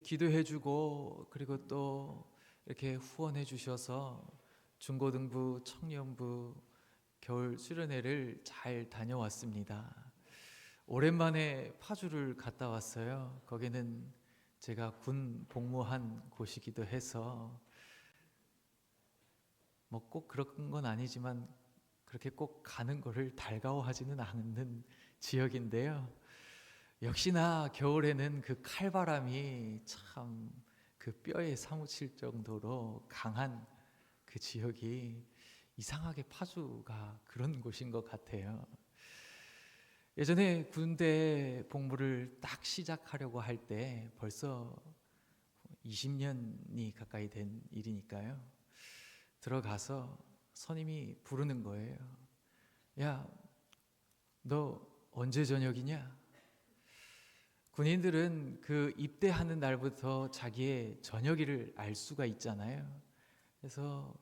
기도해주고 그리고 또 이렇게 후원해주셔서 중고등부, 청년부, 겨울 수련회를 잘 다녀왔습니다. 오랜만에 파주를 갔다 왔어요. 거기는 제가 군 복무한 곳이기도 해서 뭐 꼭 그런 건 아니지만 그렇게 꼭 가는 거를 달가워하지는 않는 지역인데요. 역시나 겨울에는 그 칼바람이 참 그 뼈에 사무칠 정도로 강한 그 지역이 이상하게 파주가 그런 곳인 것 같아요. 예전에 군대 복무를 딱 시작하려고 할 때 벌써 20년이 가까이 된 일이니까요. 들어가서 선임이 부르는 거예요. 야, 너 언제 저녁이냐? 군인들은 그 입대하는 날부터 자기의 저녁일을 알 수가 있잖아요. 그래서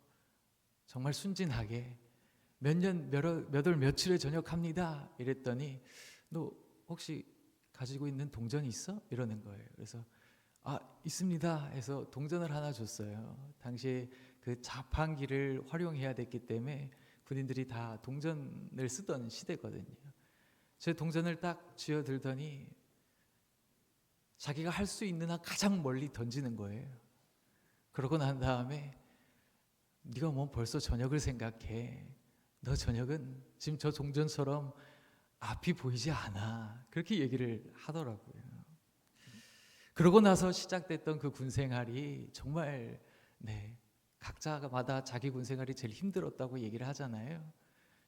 정말 순진하게 몇 년 몇 월 며칠에 전역합니다 이랬더니 너 혹시 가지고 있는 동전이 있어? 이러는 거예요. 그래서 아 있습니다 해서 동전을 하나 줬어요. 당시에 그 자판기를 활용해야 됐기 때문에 군인들이 다 동전을 쓰던 시대거든요. 제 동전을 딱 쥐어 들더니 자기가 할 수 있는 한 가장 멀리 던지는 거예요. 그러고 난 다음에 네가 뭐 벌써 저녁을 생각해. 너 저녁은 지금 저 동전처럼 앞이 보이지 않아. 그렇게 얘기를 하더라고요. 그러고 나서 시작됐던 그 군생활이 정말 각자마다 자기 군생활이 제일 힘들었다고 얘기를 하잖아요.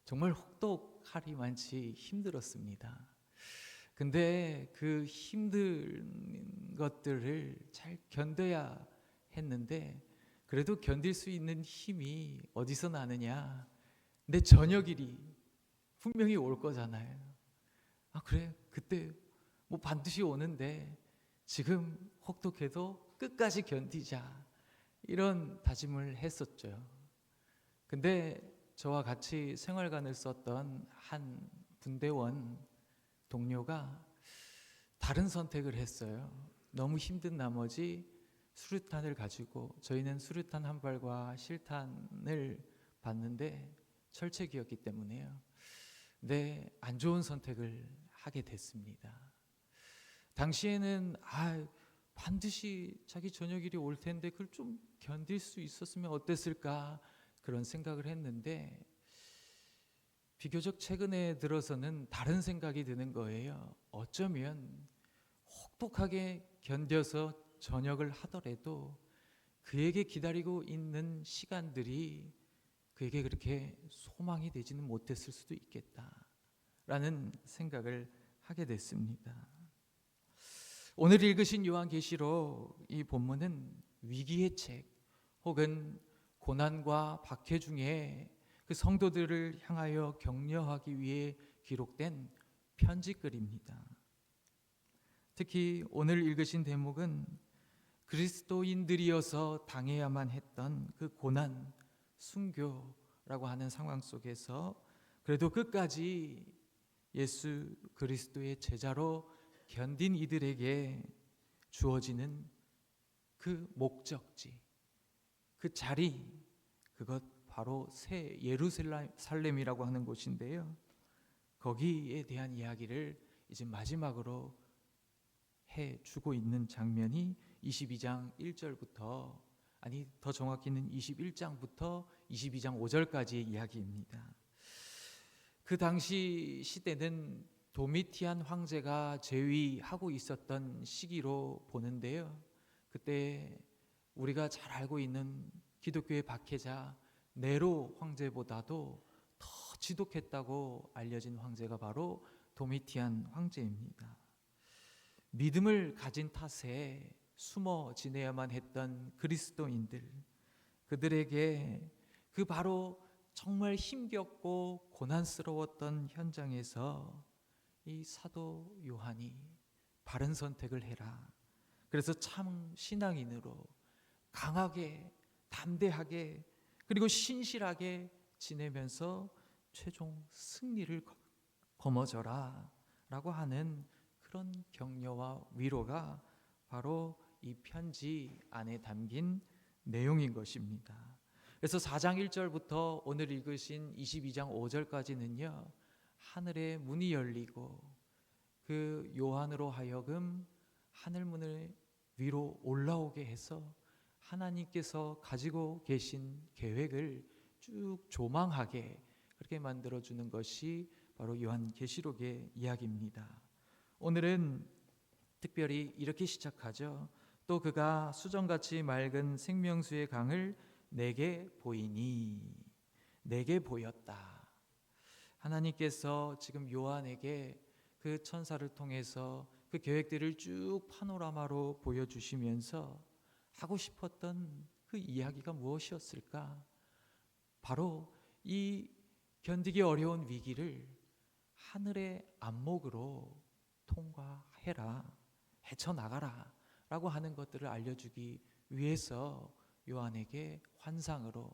정말 혹독하리만치 힘들었습니다. 근데 그 힘든 것들을 잘 견뎌야 했는데 그래도 견딜 수 있는 힘이 어디서 나느냐? 내 저녁일이 분명히 올 거잖아요. 아 그래 그때 뭐 반드시 오는데 지금 혹독해도 끝까지 견디자 이런 다짐을 했었죠. 근데 저와 같이 생활관을 썼던 한 분대원 동료가 다른 선택을 했어요. 너무 힘든 나머지 수류탄을 가지고 저희는 수류탄 한 발과 실탄을 받는데 철책이었기 때문에요. 네, 안 좋은 선택을 하게 됐습니다. 당시에는 반드시 자기 저녁일이 올 텐데 그걸 좀 견딜 수 있었으면 어땠을까 그런 생각을 했는데 비교적 최근에 들어서는 다른 생각이 드는 거예요. 어쩌면 혹독하게 견뎌서 전역을 하더라도 그에게 기다리고 있는 시간들이 그에게 그렇게 소망이 되지는 못했을 수도 있겠다라는 생각을 하게 됐습니다. 오늘 읽으신 요한계시록 이 본문은 위기의 책 혹은 고난과 박해 중에 그 성도들을 향하여 격려하기 위해 기록된 편지글입니다. 특히 오늘 읽으신 대목은 그리스도인들이어서 당해야만 했던 그 고난, 순교라고 하는 상황 속에서 그래도 끝까지 예수 그리스도의 제자로 견딘 이들에게 주어지는 그 목적지, 그 자리, 그것 바로 새 예루살렘이라고 하는 곳인데요. 거기에 대한 이야기를 이제 마지막으로 해주고 있는 장면이 22장 1절부터 더 정확히는 21장부터 22장 5절까지의 이야기입니다. 그 당시 시대는 도미티안 황제가 재위하고 있었던 시기로 보는데요. 그때 우리가 잘 알고 있는 기독교의 박해자 네로 황제보다도 더 지독했다고 알려진 황제가 바로 도미티안 황제입니다. 믿음을 가진 탓에 숨어 지내야만 했던 그리스도인들, 그들에게 그 바로 정말 힘겹고 고난스러웠던 현장에서 이 사도 요한이 바른 선택을 해라. 그래서 참 신앙인으로 강하게 담대하게 그리고 신실하게 지내면서 최종 승리를 거머져라 라고 하는 그런 격려와 위로가 바로 이 편지 안에 담긴 내용인 것입니다. 그래서 4장 1절부터 오늘 읽으신 22장 5절까지는요, 하늘의 문이 열리고 그 요한으로 하여금 하늘 문을 위로 올라오게 해서 하나님께서 가지고 계신 계획을 쭉 조망하게 그렇게 만들어주는 것이 바로 요한계시록의 이야기입니다. 오늘은 특별히 이렇게 시작하죠. 또 그가 수정같이 맑은 생명수의 강을 내게 보이니, 내게 보였다. 하나님께서 지금 요한에게 그 천사를 통해서 그 계획들을 쭉 파노라마로 보여주시면서 하고 싶었던 그 이야기가 무엇이었을까? 바로 이 견디기 어려운 위기를 하늘의 안목으로 통과해라, 헤쳐나가라 라고 하는 것들을 알려주기 위해서 요한에게 환상으로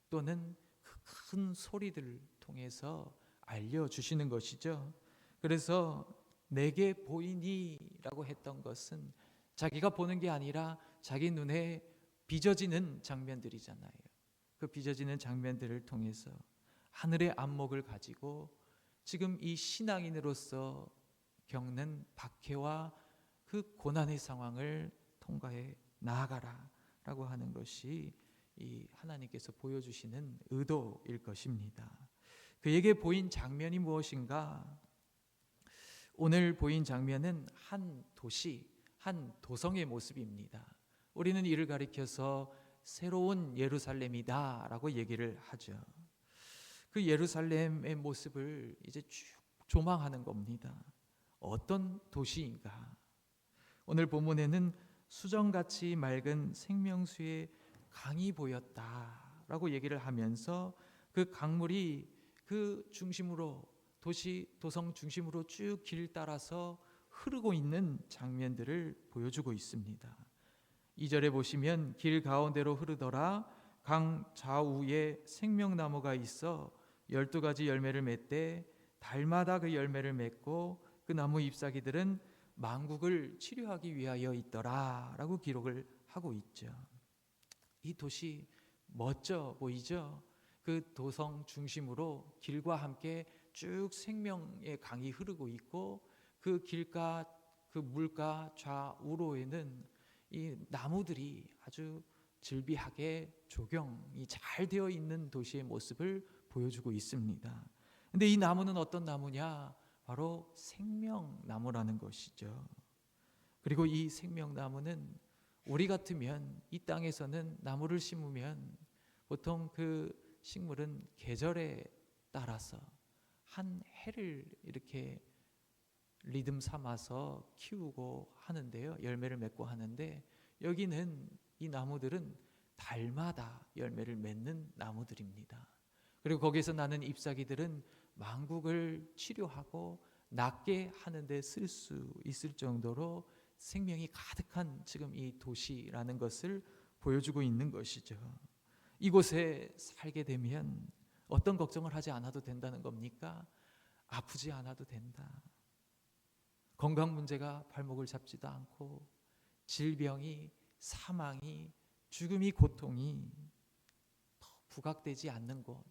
또는 그 큰 소리들을 통해서 알려주시는 것이죠. 그래서 내게 보이니 라고 했던 것은 자기가 보는 게 아니라 자기 눈에 빚어지는 장면들이잖아요. 그 빚어지는 장면들을 통해서 하늘의 안목을 가지고 지금 이 신앙인으로서 겪는 박해와 그 고난의 상황을 통과해 나아가라 라고 하는 것이 이 하나님께서 보여주시는 의도일 것입니다. 그에게 보인 장면이 무엇인가? 오늘 보인 장면은 한 도시, 한 도성의 모습입니다. 우리는 이를 가리켜서 새로운 예루살렘이다 라고 얘기를 하죠. 그 예루살렘의 모습을 이제 쭉 조망하는 겁니다. 어떤 도시인가? 오늘 본문에는 수정같이 맑은 생명수의 강이 보였다라고 얘기를 하면서 그 강물이 그 중심으로 도성 중심으로 쭉 길 따라서 흐르고 있는 장면들을 보여주고 있습니다. 2절에 보시면 길 가운데로 흐르더라. 강 좌우에 생명나무가 있어 12가지 열매를 맺되 달마다 그 열매를 맺고 그 나무 잎사귀들은 만국을 치료하기 위하여 있더라 라고 기록을 하고 있죠. 이 도시 멋져 보이죠? 그 도성 중심으로 길과 함께 쭉 생명의 강이 흐르고 있고 그 길가 그 물가 좌우로에는 이 나무들이 아주 즐비하게 조경이 잘 되어 있는 도시의 모습을 보여주고 있습니다. 근데 이 나무는 어떤 나무냐? 바로 생명나무라는 것이죠. 그리고 이 생명나무는 우리 같으면 이 땅에서는 나무를 심으면 보통 그 식물은 계절에 따라서 한 해를 이렇게 리듬 삼아서 키우고 하는데요. 열매를 맺고 하는데 여기는 이 나무들은 달마다 열매를 맺는 나무들입니다. 그리고 거기에서 나는 잎사귀들은 만국을 치료하고 낫게 하는 데 쓸 수 있을 정도로 생명이 가득한 지금 이 도시라는 것을 보여주고 있는 것이죠. 이곳에 살게 되면 어떤 걱정을 하지 않아도 된다는 겁니까? 아프지 않아도 된다. 건강 문제가 발목을 잡지도 않고 질병이, 사망이, 죽음이, 고통이 더 부각되지 않는 곳,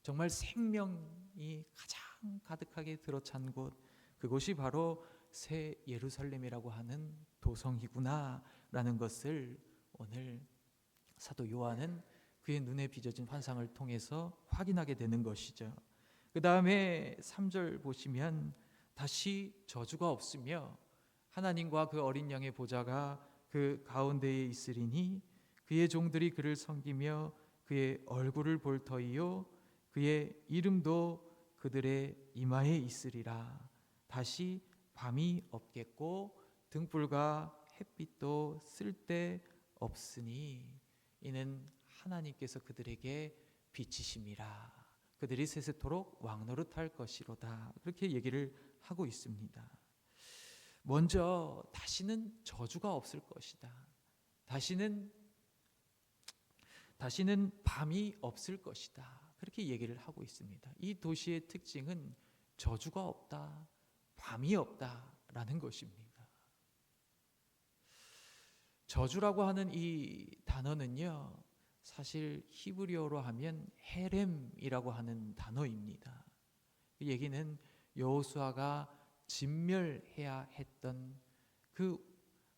정말 생명이 가장 가득하게 들어찬 곳, 그곳이 바로 새 예루살렘이라고 하는 도성이구나 라는 것을 오늘 사도 요한은 그의 눈에 빚어진 환상을 통해서 확인하게 되는 것이죠. 그 다음에 3절 보시면 다시 저주가 없으며 하나님과 그 어린 양의 보좌가 그 가운데에 있으리니 그의 종들이 그를 섬기며 그의 얼굴을 볼 터이요 그의 이름도 그들의 이마에 있으리라. 다시 밤이 없겠고 등불과 햇빛도 쓸데 없으니 이는 하나님께서 그들에게 빛이심이라. 그들이 세세토록 왕노릇할 것이로다. 그렇게 얘기를 하고 있습니다. 먼저 다시는 저주가 없을 것이다. 다시는 밤이 없을 것이다. 그렇게 얘기를 하고 있습니다. 이 도시의 특징은 저주가 없다, 밤이 없다라는 것입니다. 저주라고 하는 이 단어는요, 사실 히브리어로 하면 헤렘이라고 하는 단어입니다. 이 얘기는 여호수아가 진멸해야 했던 그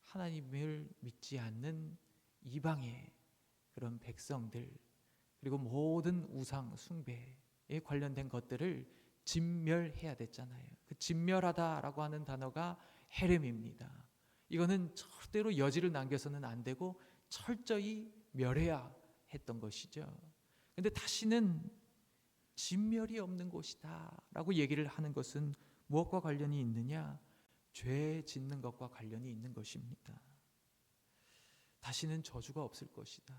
하나님을 믿지 않는 이방의 그런 백성들, 그리고 모든 우상 숭배에 관련된 것들을 진멸해야 됐잖아요. 그 진멸하다라고 하는 단어가 헤렘입니다. 이거는 절대로 여지를 남겨서는 안 되고 철저히 멸해야 했던 것이죠. 근데 다시는 진멸이 없는 곳이다 라고 얘기를 하는 것은 무엇과 관련이 있느냐? 죄 짓는 것과 관련이 있는 것입니다. 다시는 저주가 없을 것이다.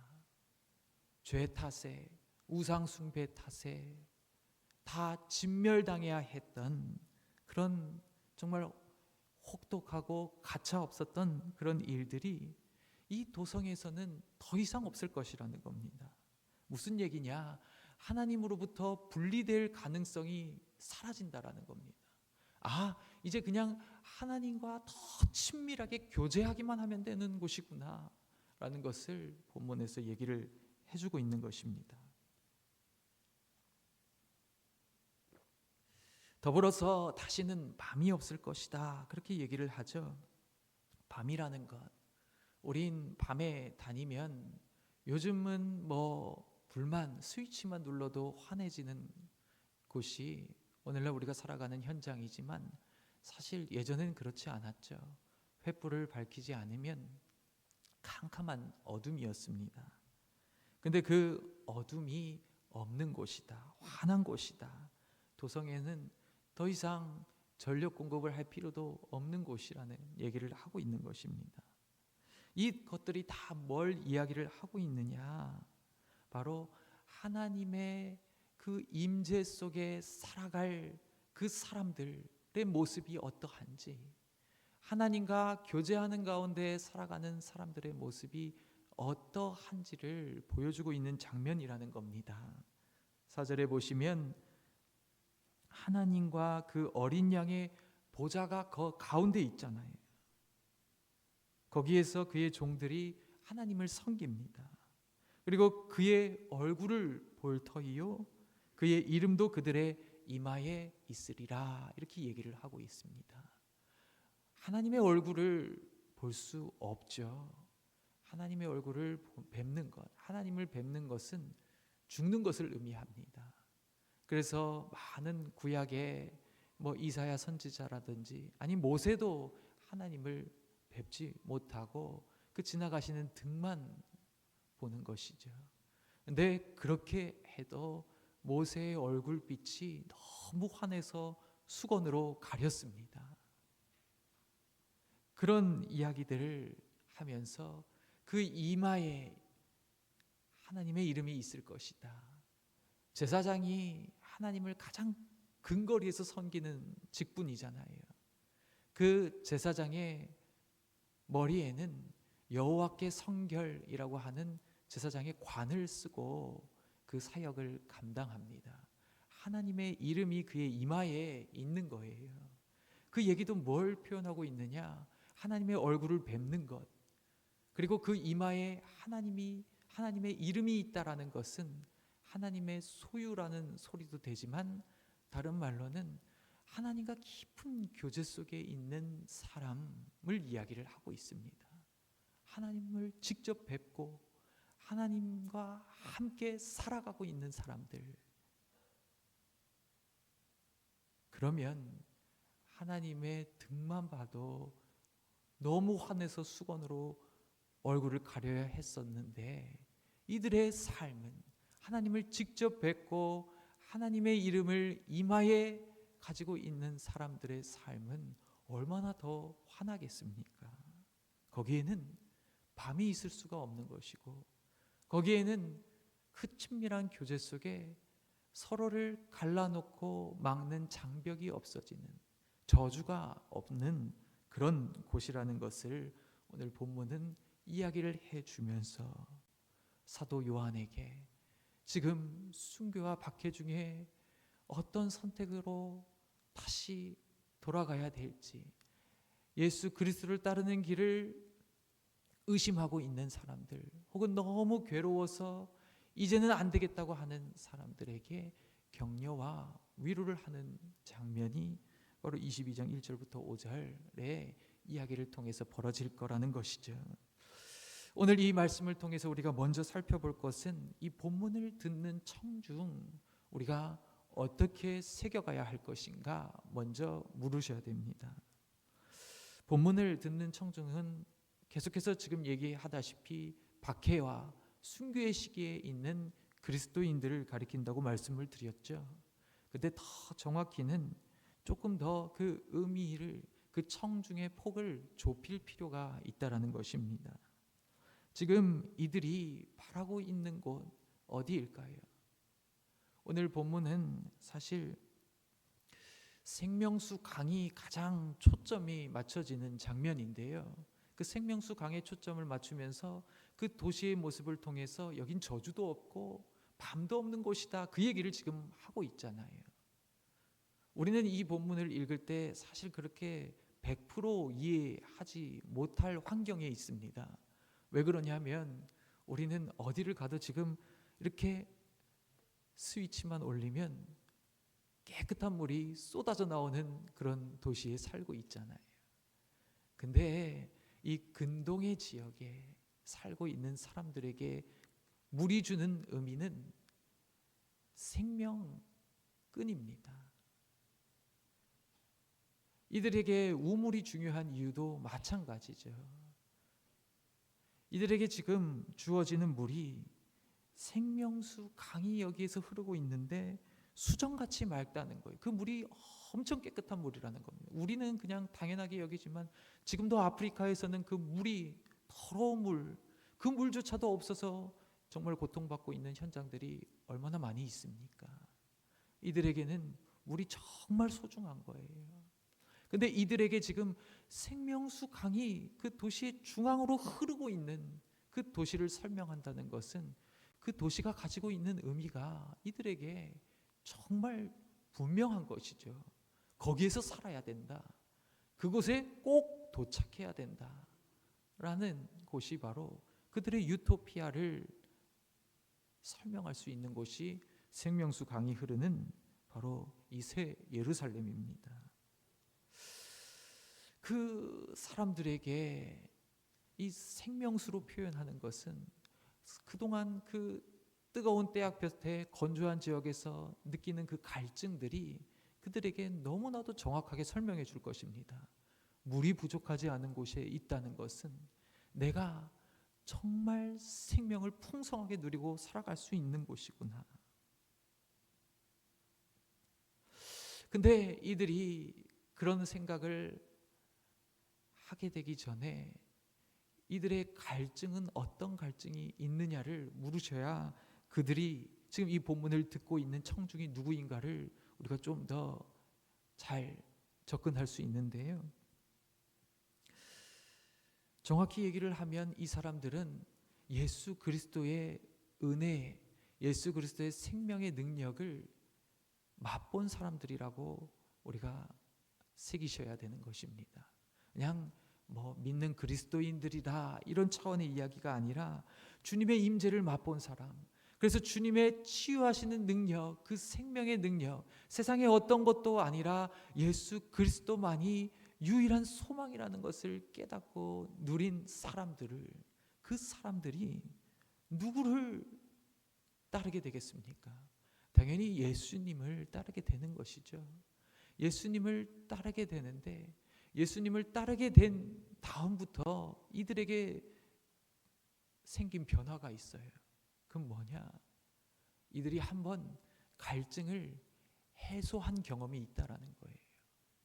죄 탓에, 우상 숭배 탓에 다 진멸당해야 했던 그런 정말 혹독하고 가차 없었던 그런 일들이 이 도성에서는 더 이상 없을 것이라는 겁니다. 무슨 얘기냐? 하나님으로부터 분리될 가능성이 사라진다라는 겁니다. 이제 그냥 하나님과 더 친밀하게 교제하기만 하면 되는 곳이구나 라는 것을 본문에서 얘기를 해주고 있는 것입니다. 더불어서 다시는 밤이 없을 것이다 그렇게 얘기를 하죠. 밤이라는 것, 우린 밤에 다니면 요즘은 불만 스위치만 눌러도 환해지는 곳이 오늘날 우리가 살아가는 현장이지만 사실 예전엔 그렇지 않았죠. 횃불을 밝히지 않으면 캄캄한 어둠이었습니다. 근데 그 어둠이 없는 곳이다, 환한 곳이다. 도성에는 더 이상 전력 공급을 할 필요도 없는 곳이라는 얘기를 하고 있는 것입니다. 이 것들이 다 뭘 이야기를 하고 있느냐? 바로 하나님의 그 임재 속에 살아갈 그 사람들의 모습이 어떠한지, 하나님과 교제하는 가운데 살아가는 사람들의 모습이 어떠한지를 보여주고 있는 장면이라는 겁니다. 4절에 보시면 하나님과 그 어린 양의 보좌가 그 가운데 있잖아요. 거기에서 그의 종들이 하나님을 섬깁니다. 그리고 그의 얼굴을 볼 터이요 그의 이름도 그들의 이마에 있으리라 이렇게 얘기를 하고 있습니다. 하나님의 얼굴을 볼 수 없죠. 하나님의 얼굴을 뵙는 것, 하나님을 뵙는 것은 죽는 것을 의미합니다. 그래서 많은 구약의 이사야 선지자라든지 아니 모세도 하나님을 뵙지 못하고 그 지나가시는 등만 보는 것이죠. 근데 그렇게 해도 모세의 얼굴빛이 너무 환해서 수건으로 가렸습니다. 그런 이야기들을 하면서 그 이마에 하나님의 이름이 있을 것이다. 제사장이 하나님을 가장 근거리에서 섬기는 직분이잖아요. 그 제사장의 머리에는 여호와께 성결이라고 하는 제사장의 관을 쓰고 그 사역을 감당합니다. 하나님의 이름이 그의 이마에 있는 거예요. 그 얘기도 뭘 표현하고 있느냐? 하나님의 얼굴을 뵙는 것, 그리고 그 이마에 하나님의 이름이 있다라는 것은 하나님의 소유라는 소리도 되지만 다른 말로는 하나님과 깊은 교제 속에 있는 사람을 이야기를 하고 있습니다. 하나님을 직접 뵙고 하나님과 함께 살아가고 있는 사람들. 그러면 하나님의 등만 봐도 너무 환해서 수건으로 얼굴을 가려야 했었는데 이들의 삶은 하나님을 직접 뵙고 하나님의 이름을 이마에 가지고 있는 사람들의 삶은 얼마나 더 환하겠습니까? 거기에는 밤이 있을 수가 없는 것이고 거기에는 그 친밀한 교제 속에 서로를 갈라놓고 막는 장벽이 없어지는, 저주가 없는 그런 곳이라는 것을 오늘 본문은 이야기를 해주면서 사도 요한에게 지금 순교와 박해 중에 어떤 선택으로 다시 돌아가야 될지, 예수 그리스도를 따르는 길을 의심하고 있는 사람들, 혹은 너무 괴로워서 이제는 안 되겠다고 하는 사람들에게 격려와 위로를 하는 장면이 바로 22장 1절부터 5절의 이야기를 통해서 벌어질 거라는 것이죠. 오늘 이 말씀을 통해서 우리가 먼저 살펴볼 것은 이 본문을 듣는 청중, 우리가 어떻게 새겨가야 할 것인가 먼저 물으셔야 됩니다. 본문을 듣는 청중은 계속해서 지금 얘기하다시피 박해와 순교의 시기에 있는 그리스도인들을 가리킨다고 말씀을 드렸죠. 근데 더 정확히는 조금 더 그 의미를, 그 청중의 폭을 좁힐 필요가 있다라는 것입니다. 지금 이들이 바라고 있는 곳 어디일까요? 오늘 본문은 사실 생명수 강이 가장 초점이 맞춰지는 장면인데요. 그 생명수 강에 초점을 맞추면서 그 도시의 모습을 통해서 여긴 저주도 없고 밤도 없는 곳이다, 그 얘기를 지금 하고 있잖아요. 우리는 이 본문을 읽을 때 사실 그렇게 100% 이해하지 못할 환경에 있습니다. 왜 그러냐면 우리는 어디를 가도 지금 이렇게 스위치만 올리면 깨끗한 물이 쏟아져 나오는 그런 도시에 살고 있잖아요. 근데 이 근동의 지역에 살고 있는 사람들에게 물이 주는 의미는 생명끈입니다. 이들에게 우물이 중요한 이유도 마찬가지죠. 이들에게 지금 주어지는 물이 생명수 강이 여기에서 흐르고 있는데 수정같이 맑다는 거예요. 그 물이 엄청 깨끗한 물이라는 겁니다. 우리는 그냥 당연하게 여기지만 지금도 아프리카에서는 그 물이 더러운 물, 그 물조차도 없어서 정말 고통받고 있는 현장들이 얼마나 많이 있습니까? 이들에게는 물이 정말 소중한 거예요. 근데 이들에게 지금 생명수 강이 그 도시의 중앙으로 흐르고 있는 그 도시를 설명한다는 것은 그 도시가 가지고 있는 의미가 이들에게 정말 분명한 것이죠. 거기에서 살아야 된다. 그곳에 꼭 도착해야 된다. 라는 곳이 바로 그들의 유토피아를 설명할 수 있는 곳이 생명수 강이 흐르는 바로 이 새 예루살렘입니다. 그 사람들에게 이 생명수로 표현하는 것은 그동안 그 뜨거운 때약볕에 건조한 지역에서 느끼는 그 갈증들이 그들에게 너무나도 정확하게 설명해 줄 것입니다. 물이 부족하지 않은 곳에 있다는 것은 내가 정말 생명을 풍성하게 누리고 살아갈 수 있는 곳이구나. 근데 이들이 그런 생각을 하게 되기 전에 이들의 갈증은 어떤 갈증이 있느냐를 물으셔야 그들이 지금 이 본문을 듣고 있는 청중이 누구인가를 우리가 좀 더 잘 접근할 수 있는데요. 정확히 얘기를 하면 이 사람들은 예수 그리스도의 은혜, 예수 그리스도의 생명의 능력을 맛본 사람들이라고 우리가 새기셔야 되는 것입니다. 그냥 믿는 그리스도인들이다 이런 차원의 이야기가 아니라 주님의 임재를 맛본 사람, 그래서 주님의 치유하시는 능력, 그 생명의 능력, 세상의 어떤 것도 아니라 예수 그리스도만이 유일한 소망이라는 것을 깨닫고 누린 사람들을, 그 사람들이 누구를 따르게 되겠습니까? 당연히 예수님을 따르게 되는 것이죠. 예수님을 따르게 되는데 예수님을 따르게 된 다음부터 이들에게 생긴 변화가 있어요. 그건 뭐냐? 이들이 한번 갈증을 해소한 경험이 있다라는 거예요.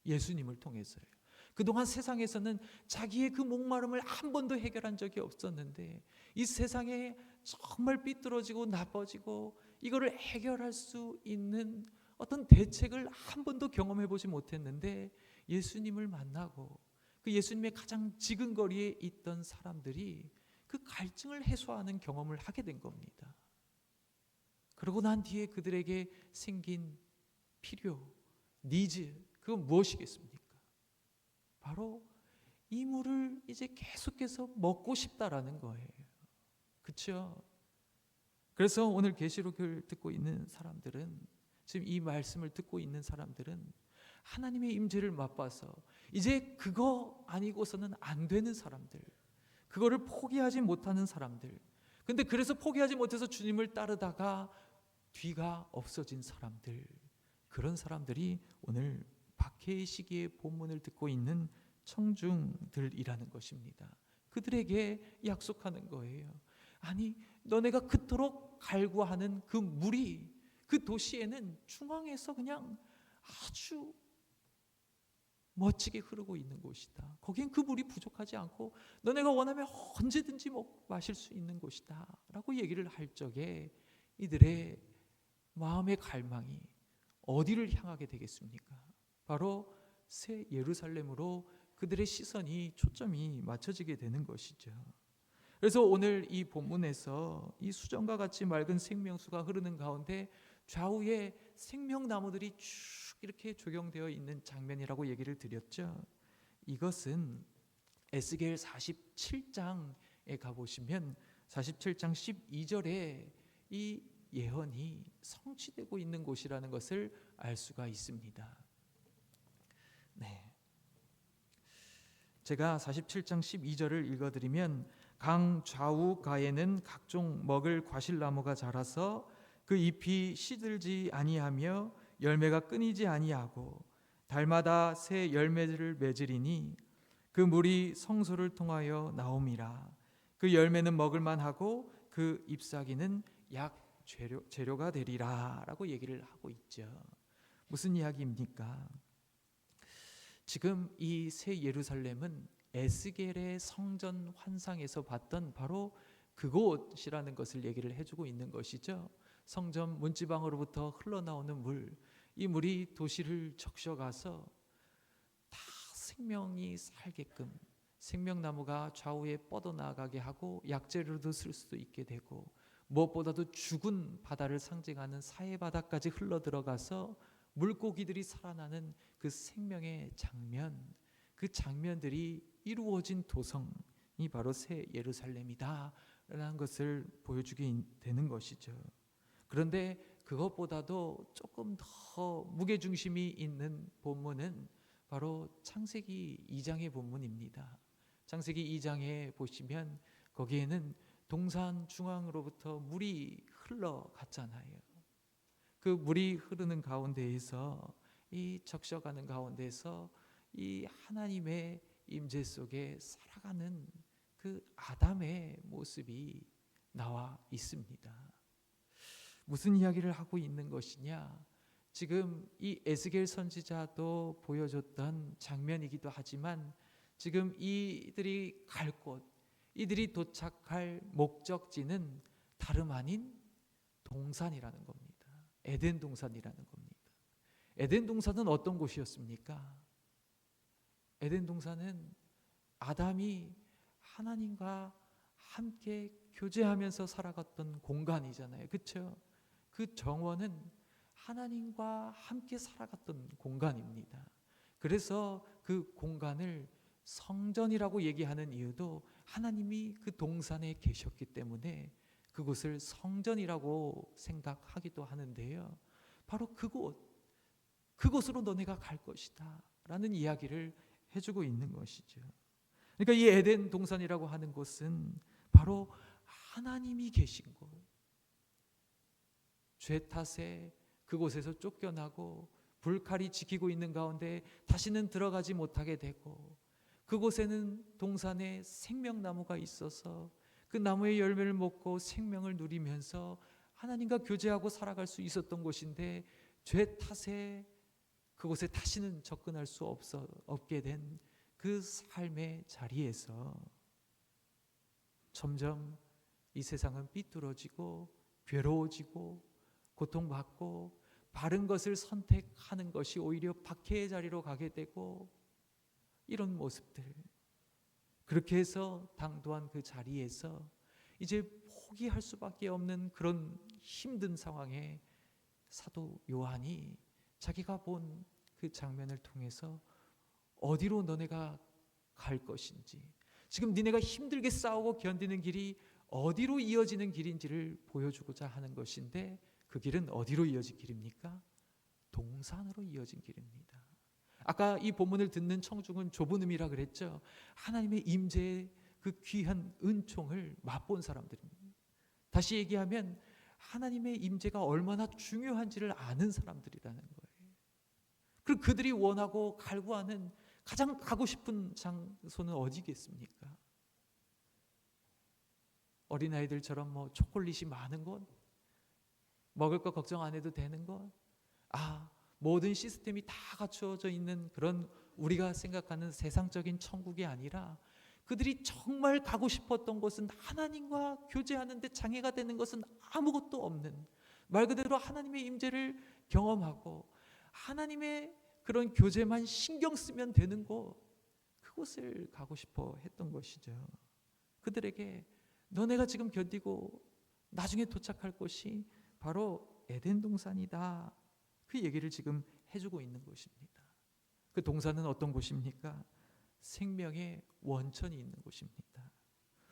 예수님을 통해서요. 그동안 세상에서는 자기의 그 목마름을 한 번도 해결한 적이 없었는데 이 세상에 정말 삐뚤어지고 나빠지고 이거를 해결할 수 있는 어떤 대책을 한 번도 경험해 보지 못했는데 예수님을 만나고 그 예수님의 가장 지근거리에 있던 사람들이 그 갈증을 해소하는 경험을 하게 된 겁니다. 그러고 난 뒤에 그들에게 생긴 필요, 니즈, 그건 무엇이겠습니까? 바로 이 물을 이제 계속해서 먹고 싶다라는 거예요. 그렇죠? 그래서 오늘 계시록을 듣고 있는 사람들은, 지금 이 말씀을 듣고 있는 사람들은 하나님의 임재를 맛봐서 이제 그거 아니고서는 안 되는 사람들, 그거를 포기하지 못하는 사람들, 근데 그래서 포기하지 못해서 주님을 따르다가 뒤가 없어진 사람들, 그런 사람들이 오늘 박해의 시기에 본문을 듣고 있는 청중들이라는 것입니다. 그들에게 약속하는 거예요. 아니, 너네가 그토록 갈구하는 그 물이 그 도시에는 중앙에서 그냥 아주 멋지게 흐르고 있는 곳이다. 거긴 그 물이 부족하지 않고 너네가 원하면 언제든지 마실 수 있는 곳이다 라고 얘기를 할 적에 이들의 마음의 갈망이 어디를 향하게 되겠습니까? 바로 새 예루살렘으로 그들의 시선이, 초점이 맞춰지게 되는 것이죠. 그래서 오늘 이 본문에서 이 수정과 같이 맑은 생명수가 흐르는 가운데 좌우에 생명나무들이 쭉 이렇게 조경되어 있는 장면이라고 얘기를 드렸죠. 이것은 에스겔 47장에 가보시면 47장 12절에 이 예언이 성취되고 있는 곳이라는 것을 알 수가 있습니다. 네. 제가 47장 12절을 읽어드리면, 강 좌우 가에는 각종 먹을 과실나무가 자라서 그 잎이 시들지 아니하며 열매가 끊이지 아니하고 달마다 새 열매를 맺으리니 그 물이 성소를 통하여 나옴이라. 그 열매는 먹을만 하고 그 잎사귀는 약 재료가 되리라 라고 얘기를 하고 있죠. 무슨 이야기입니까? 지금 이 새 예루살렘은 에스겔의 성전 환상에서 봤던 바로 그곳이라는 것을 얘기를 해주고 있는 것이죠. 성전 문지방으로부터 흘러나오는 물, 이 물이 도시를 적셔가서 다 생명이 살게끔, 생명나무가 좌우에 뻗어나가게 하고 약재로도 쓸 수도 있게 되고, 무엇보다도 죽은 바다를 상징하는 사해바다까지 흘러들어가서 물고기들이 살아나는 그 생명의 장면, 그 장면들이 이루어진 도성이 바로 새 예루살렘이다 라는 것을 보여주게 되는 것이죠. 그런데 그것보다도 조금 더 무게중심이 있는 본문은 바로 창세기 2장의 본문입니다. 창세기 2장에 보시면 거기에는 동산 중앙으로부터 물이 흘러갔잖아요. 그 물이 흐르는 가운데에서, 이 적셔가는 가운데서 이 하나님의 임재 속에 살아가는 그 아담의 모습이 나와 있습니다. 무슨 이야기를 하고 있는 것이냐? 지금 이 에스겔 선지자도 보여줬던 장면이기도 하지만 지금 이들이 갈 곳, 이들이 도착할 목적지는 다름 아닌 동산이라는 겁니다. 에덴 동산이라는 겁니다. 에덴 동산은 어떤 곳이었습니까? 에덴 동산은 아담이 하나님과 함께 교제하면서 살아갔던 공간이잖아요. 그렇죠? 그 정원은 하나님과 함께 살아갔던 공간입니다. 그래서 그 공간을 성전이라고 얘기하는 이유도 하나님이 그 동산에 계셨기 때문에 그곳을 성전이라고 생각하기도 하는데요. 바로 그곳으로 너네가 갈 것이다 라는 이야기를 해주고 있는 것이죠. 그러니까 이 에덴 동산이라고 하는 곳은 바로 하나님이 계신 곳, 죄 탓에 그곳에서 쫓겨나고 불칼이 지키고 있는 가운데 다시는 들어가지 못하게 되고, 그곳에는 동산에 생명나무가 있어서 그 나무의 열매를 먹고 생명을 누리면서 하나님과 교제하고 살아갈 수 있었던 곳인데, 죄 탓에 그곳에 다시는 접근할 수 없게 된 그 삶의 자리에서 점점 이 세상은 삐뚤어지고 괴로워지고 고통받고 바른 것을 선택하는 것이 오히려 박해의 자리로 가게 되고, 이런 모습들, 그렇게 해서 당도한 그 자리에서 이제 포기할 수밖에 없는 그런 힘든 상황에 사도 요한이 자기가 본 그 장면을 통해서 어디로 너네가 갈 것인지, 지금 니네가 힘들게 싸우고 견디는 길이 어디로 이어지는 길인지를 보여주고자 하는 것인데, 그 길은 어디로 이어진 길입니까? 동산으로 이어진 길입니다. 아까 이 본문을 듣는 청중은 좁은 의미라 그랬죠. 하나님의 임재의 그 귀한 은총을 맛본 사람들입니다. 다시 얘기하면 하나님의 임재가 얼마나 중요한지를 아는 사람들이라는 거예요. 그리고 그들이 원하고 갈구하는 가장 가고 싶은 장소는 어디겠습니까? 어린아이들처럼 뭐 초콜릿이 많은 곳, 먹을 거 걱정 안 해도 되는 곳, 모든 시스템이 다 갖추어져 있는 그런 우리가 생각하는 세상적인 천국이 아니라, 그들이 정말 가고 싶었던 곳은 하나님과 교제하는데 장애가 되는 것은 아무것도 없는, 말 그대로 하나님의 임재를 경험하고 하나님의 그런 교제만 신경 쓰면 되는 곳, 그곳을 가고 싶어 했던 것이죠. 그들에게 너네가 지금 견디고 나중에 도착할 곳이 바로 에덴 동산이다, 그 얘기를 지금 해주고 있는 것입니다. 그 동산은 어떤 곳입니까? 생명의 원천이 있는 곳입니다.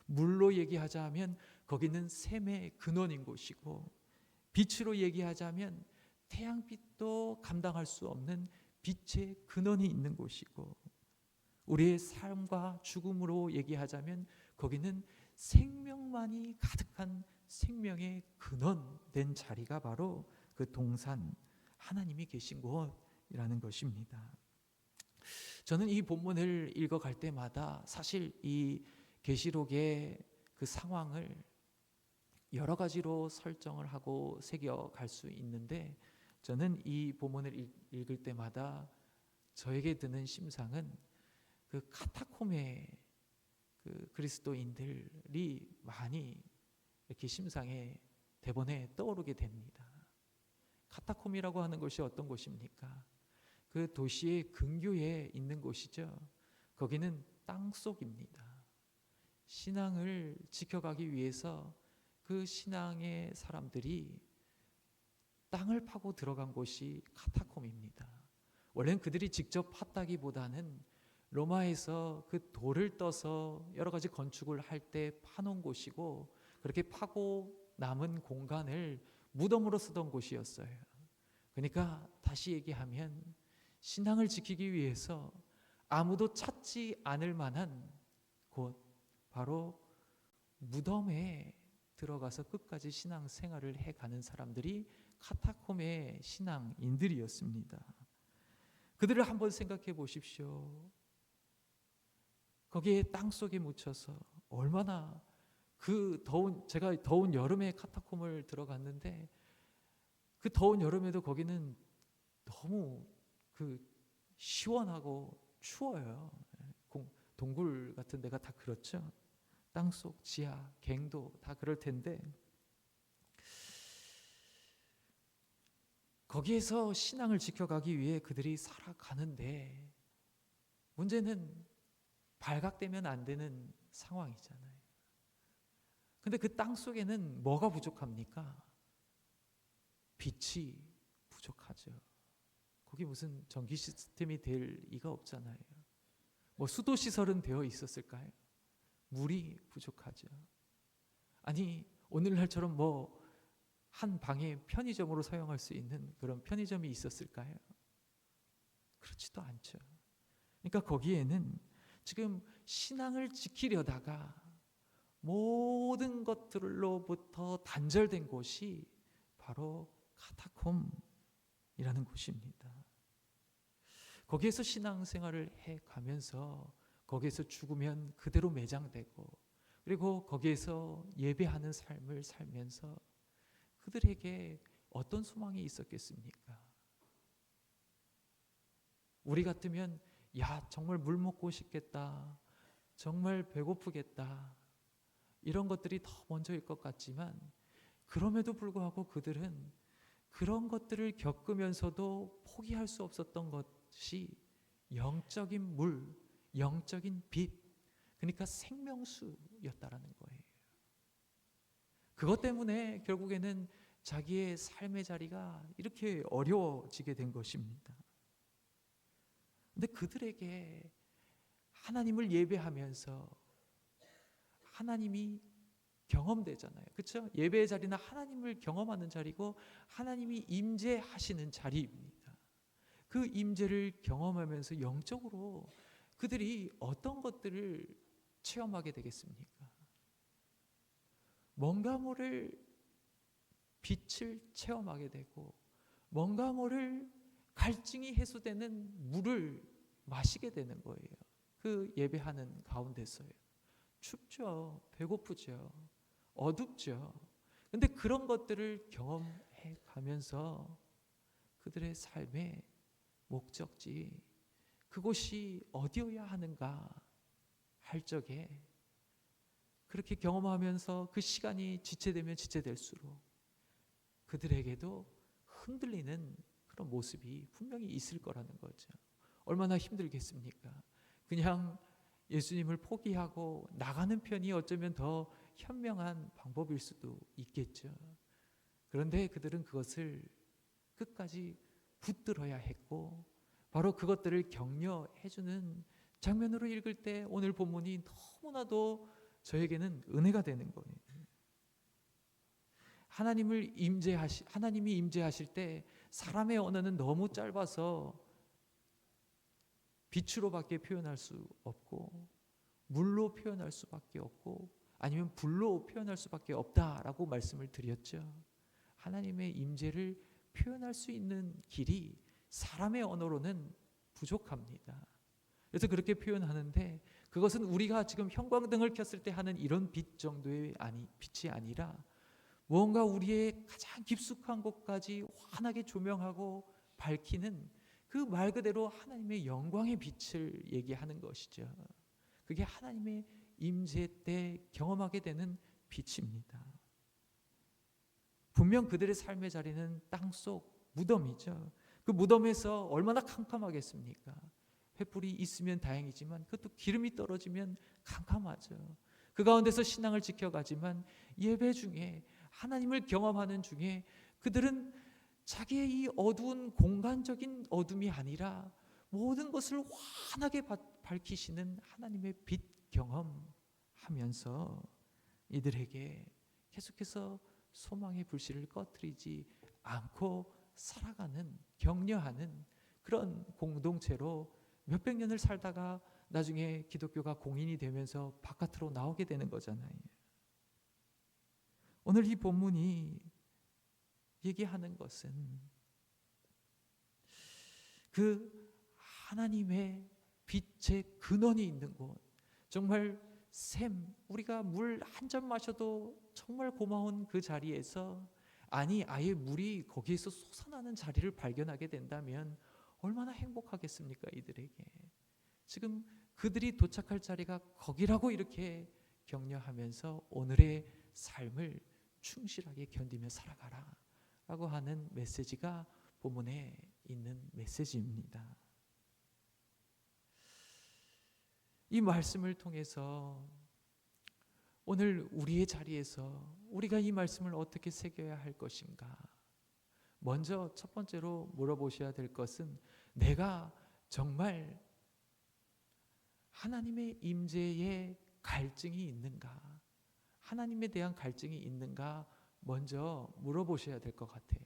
물로 얘기하자면 거기는 샘의 근원인 곳이고, 빛으로 얘기하자면 태양빛도 감당할 수 없는 빛의 근원이 있는 곳이고, 우리의 삶과 죽음으로 얘기하자면 거기는 생명만이 가득한 생명의 근원된 자리가 바로 그 동산, 하나님이 계신 곳이라는 것입니다. 저는 이 본문을 읽어갈 때마다 사실 이 계시록의 그 상황을 여러 가지로 설정을 하고 새겨갈 수 있는데, 저는 이 본문을 읽을 때마다 저에게 드는 심상은 그 카타콤의 그 그리스도인들이 많이 이렇게 심상에, 대본에 떠오르게 됩니다. 카타콤이라고 하는 곳이 어떤 곳입니까? 그 도시의 근교에 있는 곳이죠. 거기는 땅속입니다. 신앙을 지켜가기 위해서 그 신앙의 사람들이 땅을 파고 들어간 곳이 카타콤입니다. 원래는 그들이 직접 팠다기보다는 로마에서 그 돌을 떠서 여러 가지 건축을 할 때 파놓은 곳이고, 그렇게 파고 남은 공간을 무덤으로 쓰던 곳이었어요. 그러니까 다시 얘기하면 신앙을 지키기 위해서 아무도 찾지 않을 만한 곳, 바로 무덤에 들어가서 끝까지 신앙 생활을 해가는 사람들이 카타콤의 신앙인들이었습니다. 그들을 한번 생각해 보십시오. 거기에 땅속에 묻혀서 얼마나 그 제가 더운 여름에 카타콤을 들어갔는데, 그 더운 여름에도 거기는 너무 그 시원하고 추워요. 동굴 같은 데가 다 그렇죠. 땅속 지하 갱도 다 그럴 텐데, 거기에서 신앙을 지켜가기 위해 그들이 살아가는데, 문제는 발각되면 안 되는 상황이잖아요. 근데 그 땅 속에는 뭐가 부족합니까? 빛이 부족하죠. 거기 무슨 전기 시스템이 될 리가 없잖아요. 뭐 수도 시설은 되어 있었을까요? 물이 부족하죠. 아니, 오늘날처럼 뭐 한 방에 편의점으로 사용할 수 있는 그런 편의점이 있었을까요? 그렇지도 않죠. 그러니까 거기에는 지금 신앙을 지키려다가 모든 것들로부터 단절된 곳이 바로 카타콤이라는 곳입니다. 거기에서 신앙생활을 해가면서 거기에서 죽으면 그대로 매장되고, 그리고 거기에서 예배하는 삶을 살면서 그들에게 어떤 소망이 있었겠습니까? 우리 같으면 정말 물 먹고 싶겠다, 정말 배고프겠다, 이런 것들이 더 먼저일 것 같지만, 그럼에도 불구하고 그들은 그런 것들을 겪으면서도 포기할 수 없었던 것이 영적인 물, 영적인 빛, 그러니까 생명수였다라는 거예요. 그것 때문에 결국에는 자기의 삶의 자리가 이렇게 어려워지게 된 것입니다. 근데 그들에게 하나님을 예배하면서 하나님이 경험되잖아요. 그렇죠? 예배의 자리는 하나님을 경험하는 자리고 하나님이 임재하시는 자리입니다. 그 임재를 경험하면서 영적으로 그들이 어떤 것들을 체험하게 되겠습니까? 뭔가 모를 빛을 체험하게 되고 뭔가 모를 갈증이 해소되는 물을 마시게 되는 거예요. 그 예배하는 가운데서요. 춥죠. 배고프죠. 어둡죠. 근데 그런 것들을 경험해 가면서 그들의 삶의 목적지, 그곳이 어디여야 하는가 할 적에 그렇게 경험하면서 그 시간이 지체되면 지체될수록 그들에게도 흔들리는 그런 모습이 분명히 있을 거라는 거죠. 얼마나 힘들겠습니까? 그냥 예수님을 포기하고 나가는 편이 어쩌면 더 현명한 방법일 수도 있겠죠. 그런데 그들은 그것을 끝까지 붙들어야 했고 바로 그것들을 격려해주는 장면으로 읽을 때 오늘 본문이 너무나도 저에게는 은혜가 되는 거예요. 하나님이 임재하실 때 사람의 언어는 너무 짧아서 빛으로밖에 표현할 수 없고 물로 표현할 수밖에 없고 아니면 불로 표현할 수밖에 없다라고 말씀을 드렸죠. 하나님의 임재를 표현할 수 있는 길이 사람의 언어로는 부족합니다. 그래서 그렇게 표현하는데 그것은 우리가 지금 형광등을 켰을 때 하는 이런 빛 정도의 빛이 아니라 무언가 우리의 가장 깊숙한 곳까지 환하게 조명하고 밝히는 그 말 그대로 하나님의 영광의 빛을 얘기하는 것이죠. 그게 하나님의 임재 때 경험하게 되는 빛입니다. 분명 그들의 삶의 자리는 땅속 무덤이죠. 그 무덤에서 얼마나 캄캄하겠습니까? 횃불이 있으면 다행이지만 그것도 기름이 떨어지면 캄캄하죠. 그 가운데서 신앙을 지켜가지만 예배 중에 하나님을 경험하는 중에 그들은 자기의 이 어두운 공간적인 어둠이 아니라 모든 것을 환하게 밝히시는 하나님의 빛 경험하면서 이들에게 계속해서 소망의 불씨를 꺼뜨리지 않고 살아가는 격려하는 그런 공동체로 몇백 년을 살다가 나중에 기독교가 공인이 되면서 바깥으로 나오게 되는 거잖아요. 오늘 이 본문이 얘기하는 것은 그 하나님의 빛의 근원이 있는 곳, 정말 우리가 물 한 잔 마셔도 정말 고마운 그 자리에서 아예 물이 거기에서 솟아나는 자리를 발견하게 된다면 얼마나 행복하겠습니까? 이들에게 지금 그들이 도착할 자리가 거기라고 이렇게 격려하면서 오늘의 삶을 충실하게 견디며 살아가라 라고 하는 메시지가 본문에 있는 메시지입니다. 이 말씀을 통해서 오늘 우리의 자리에서 우리가 이 말씀을 어떻게 새겨야 할 것인가? 먼저 첫 번째로 물어보셔야 될 것은 내가 정말 하나님의 임재에 갈증이 있는가? 하나님에 대한 갈증이 있는가? 먼저 물어보셔야 될 것 같아요.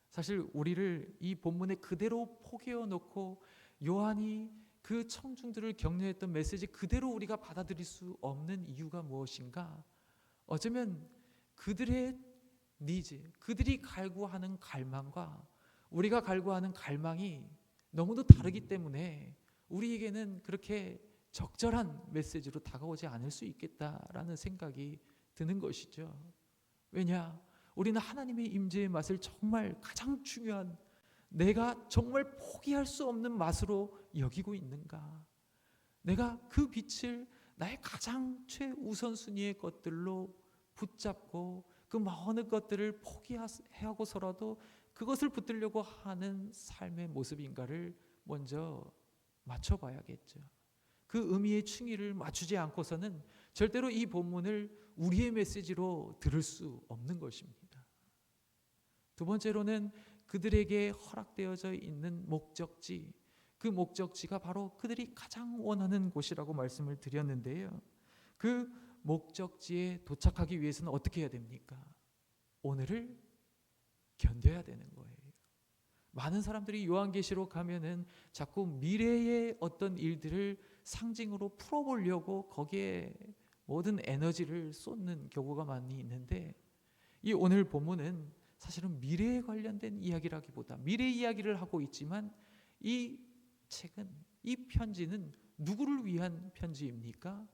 사실 우리를 이 본문에 그대로 포개어 놓고 요한이 그 청중들을 격려했던 메시지 그대로 우리가 받아들일 수 없는 이유가 무엇인가? 어쩌면 그들의 니즈, 그들이 갈구하는 갈망과 우리가 갈구하는 갈망이 너무도 다르기 때문에 우리에게는 그렇게 적절한 메시지로 다가오지 않을 수 있겠다라는 생각이 드는 것이죠. 왜냐? 우리는 하나님의 임재의 맛을 정말 가장 중요한, 내가 정말 포기할 수 없는 맛으로 여기고 있는가? 내가 그 빛을 나의 가장 최우선순위의 것들로 붙잡고 그 많은 것들을 포기하고서라도 그것을 붙들려고 하는 삶의 모습인가를 먼저 맞춰봐야겠죠. 그 의미의 충의를 맞추지 않고서는 절대로 이 본문을 우리의 메시지로 들을 수 없는 것입니다. 두 번째로는 그들에게 허락되어져 있는 목적지, 그 목적지가 바로 그들이 가장 원하는 곳이라고 말씀을 드렸는데요. 그 목적지에 도착하기 위해서는 어떻게 해야 됩니까? 오늘을 견뎌야 되는 거예요. 많은 사람들이 요한계시록 가면은 자꾸 미래의 어떤 일들을 상징으로 풀어보려고 거기에 모든 에너지를 쏟는 경우가 많이 있는데, 이 오늘 본문은 사실은 미래에 관련된 이야기라기보다 미래 이야기를 하고 있지만, 이 책은, 이 편지는 누구를 위한 편지입니까?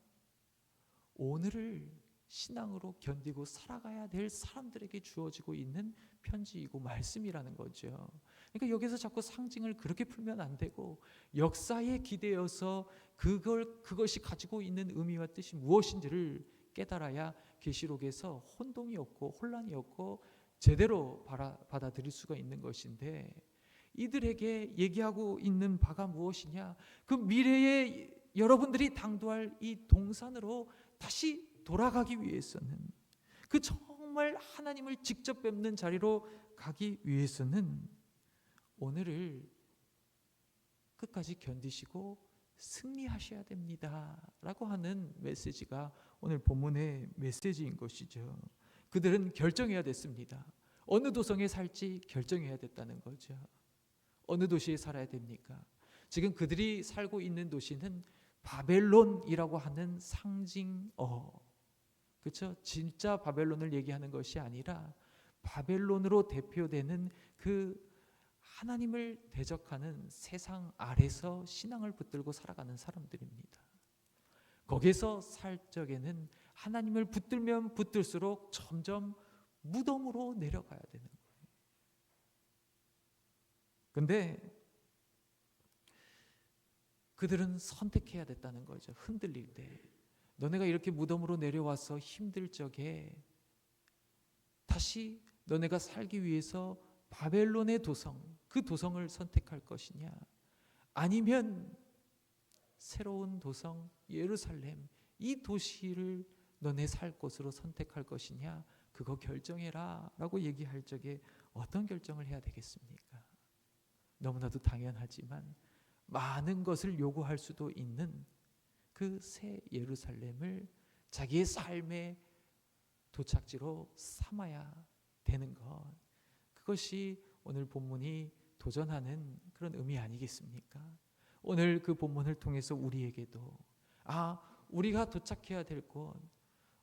오늘을 신앙으로 견디고 살아가야 될 사람들에게 주어지고 있는 편지이고 말씀이라는 거죠. 그러니까 여기서 자꾸 상징을 그렇게 풀면 안 되고, 역사에 기대어서 그것이 가지고 있는 의미와 뜻이 무엇인지를 깨달아야 계시록에서 혼동이 없고 혼란이 없고 제대로 받아들일 수가 있는 것인데, 이들에게 얘기하고 있는 바가 무엇이냐? 그 미래에 여러분들이 당도할 이 동산으로 다시 돌아가기 위해서는, 그 정말 하나님을 직접 뵙는 자리로 가기 위해서는 오늘을 끝까지 견디시고 승리하셔야 됩니다 라고 하는 메시지가 오늘 본문의 메시지인 것이죠. 그들은 결정해야 됐습니다. 어느 도성에 살지 결정해야 됐다는 거죠. 어느 도시에 살아야 됩니까? 지금 그들이 살고 있는 도시는 바벨론이라고 하는 상징어, 그렇죠? 진짜 바벨론을 얘기하는 것이 아니라 바벨론으로 대표되는 그 하나님을 대적하는 세상 아래서 신앙을 붙들고 살아가는 사람들입니다. 거기에서 살 적에는 하나님을 붙들면 붙들수록 점점 무덤으로 내려가야 되는 거예요. 근데 그들은 선택해야 됐다는 거죠. 흔들릴 때, 너네가 이렇게 무덤으로 내려와서 힘들 적에 다시 너네가 살기 위해서 바벨론의 도성, 그 도성을 선택할 것이냐, 아니면 새로운 도성 예루살렘, 이 도시를 너네 살 곳으로 선택할 것이냐, 그거 결정해라 라고 얘기할 적에 어떤 결정을 해야 되겠습니까? 너무나도 당연하지만 많은 것을 요구할 수도 있는 그 새 예루살렘을 자기의 삶의 도착지로 삼아야 되는 것, 그것이 오늘 본문이 도전하는 그런 의미 아니겠습니까? 오늘 그 본문을 통해서 우리에게도 우리가 도착해야 될 곳,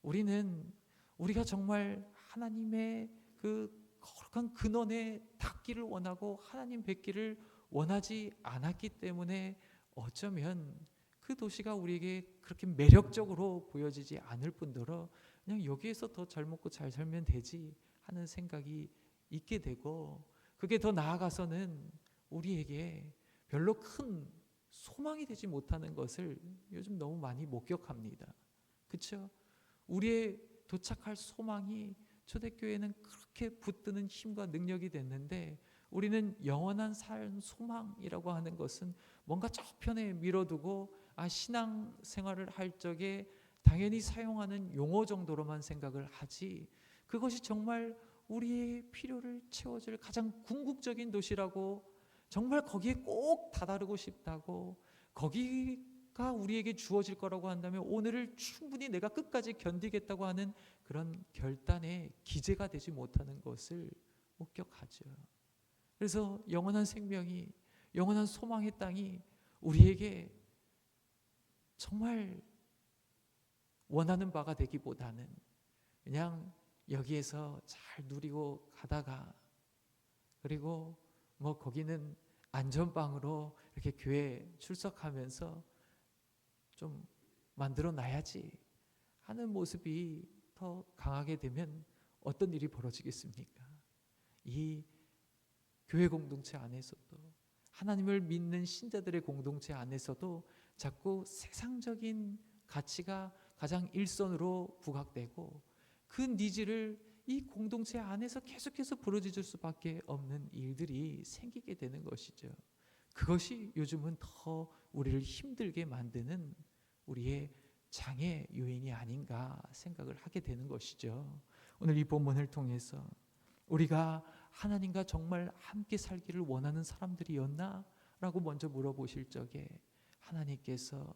우리가 정말 하나님의 그 거룩한 근원에 닿기를 원하고 하나님 뵙기를 원하지 않았기 때문에 어쩌면 그 도시가 우리에게 그렇게 매력적으로 보여지지 않을 뿐더러 그냥 여기에서 더 잘 먹고 잘 살면 되지 하는 생각이 있게 되고, 그게 더 나아가서는 우리에게 별로 큰 소망이 되지 못하는 것을 요즘 너무 많이 목격합니다. 그렇죠? 우리의 도착할 소망이 초대교회는 그렇게 붙드는 힘과 능력이 됐는데, 우리는 영원한 삶 소망이라고 하는 것은 뭔가 저편에 미뤄두고 신앙 생활을 할 적에 당연히 사용하는 용어 정도로만 생각을 하지, 그것이 정말 우리의 필요를 채워줄 가장 궁극적인 도시라고, 정말 거기에 꼭 다다르고 싶다고, 거기가 우리에게 주어질 거라고 한다면 오늘을 충분히 내가 끝까지 견디겠다고 하는 그런 결단의 기제가 되지 못하는 것을 목격하죠. 그래서 영원한 생명이, 영원한 소망의 땅이 우리에게 정말 원하는 바가 되기보다는 그냥 여기에서 잘 누리고 가다가, 그리고 뭐 거기는 안전방으로 이렇게 교회 출석하면서 좀 만들어 놔야지 하는 모습이 더 강하게 되면 어떤 일이 벌어지겠습니까? 이 교회 공동체 안에서도, 하나님을 믿는 신자들의 공동체 안에서도 자꾸 세상적인 가치가 가장 일선으로 부각되고, 그 니즈를 이 공동체 안에서 계속해서 부르짖을 수밖에 없는 일들이 생기게 되는 것이죠. 그것이 요즘은 더 우리를 힘들게 만드는 우리의 장애 요인이 아닌가 생각을 하게 되는 것이죠. 오늘 이 본문을 통해서 우리가 하나님과 정말 함께 살기를 원하는 사람들이었나? 라고 먼저 물어보실 적에 하나님께서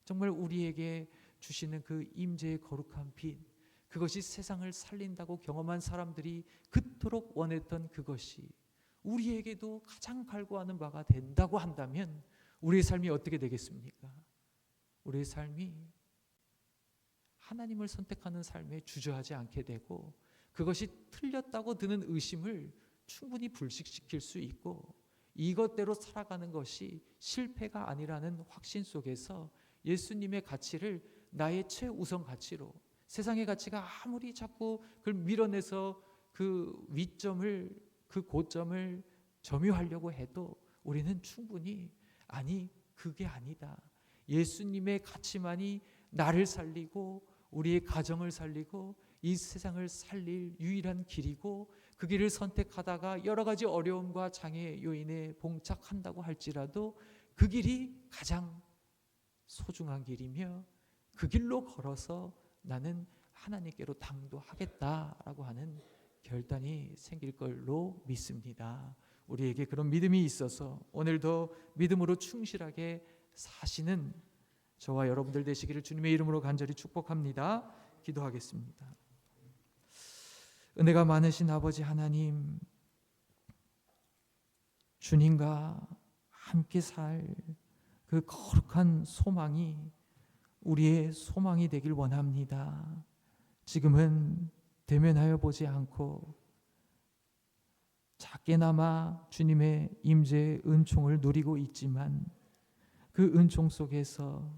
정말 우리에게 주시는 그 임재의 거룩한 빛, 그것이 세상을 살린다고 경험한 사람들이 그토록 원했던 그것이 우리에게도 가장 갈구하는 바가 된다고 한다면 우리의 삶이 어떻게 되겠습니까? 우리의 삶이 하나님을 선택하는 삶에 주저하지 않게 되고, 그것이 틀렸다고 드는 의심을 충분히 불식시킬 수 있고, 이것대로 살아가는 것이 실패가 아니라는 확신 속에서 예수님의 가치를 나의 최우선 가치로, 세상의 가치가 아무리 자꾸 그걸 밀어내서 그 위점을, 그 고점을 점유하려고 해도 우리는 충분히 아니, 그게 아니다, 예수님의 가치만이 나를 살리고 우리의 가정을 살리고 이 세상을 살릴 유일한 길이고, 그 길을 선택하다가 여러 가지 어려움과 장애 요인에 봉착한다고 할지라도 그 길이 가장 소중한 길이며, 그 길로 걸어서 나는 하나님께로 당도하겠다라고 하는 결단이 생길 걸로 믿습니다. 우리에게 그런 믿음이 있어서 오늘도 믿음으로 충실하게 사시는 저와 여러분들 되시기를 주님의 이름으로 간절히 축복합니다. 기도하겠습니다. 은혜가 많으신 아버지 하나님, 주님과 함께 살 그 거룩한 소망이 우리의 소망이 되길 원합니다. 지금은 대면하여 보지 않고 작게나마 주님의 임재의 은총을 누리고 있지만, 그 은총 속에서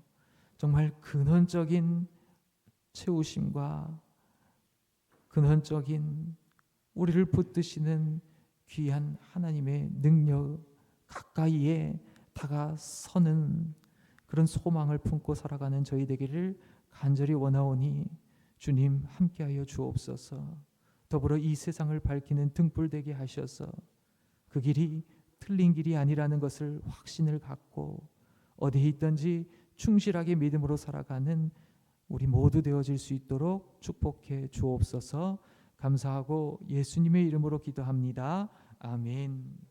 정말 근원적인 채우심과 근원적인 우리를 붙드시는 귀한 하나님의 능력 가까이에 다가서는 그런 소망을 품고 살아가는 저희 되기를 간절히 원하오니 주님 함께하여 주옵소서. 더불어 이 세상을 밝히는 등불 되게 하셔서 그 길이 틀린 길이 아니라는 것을 확신을 갖고 어디에 있든지 충실하게 믿음으로 살아가는 우리 모두 되어질 수 있도록 축복해 주옵소서. 감사하고 예수님의 이름으로 기도합니다. 아멘.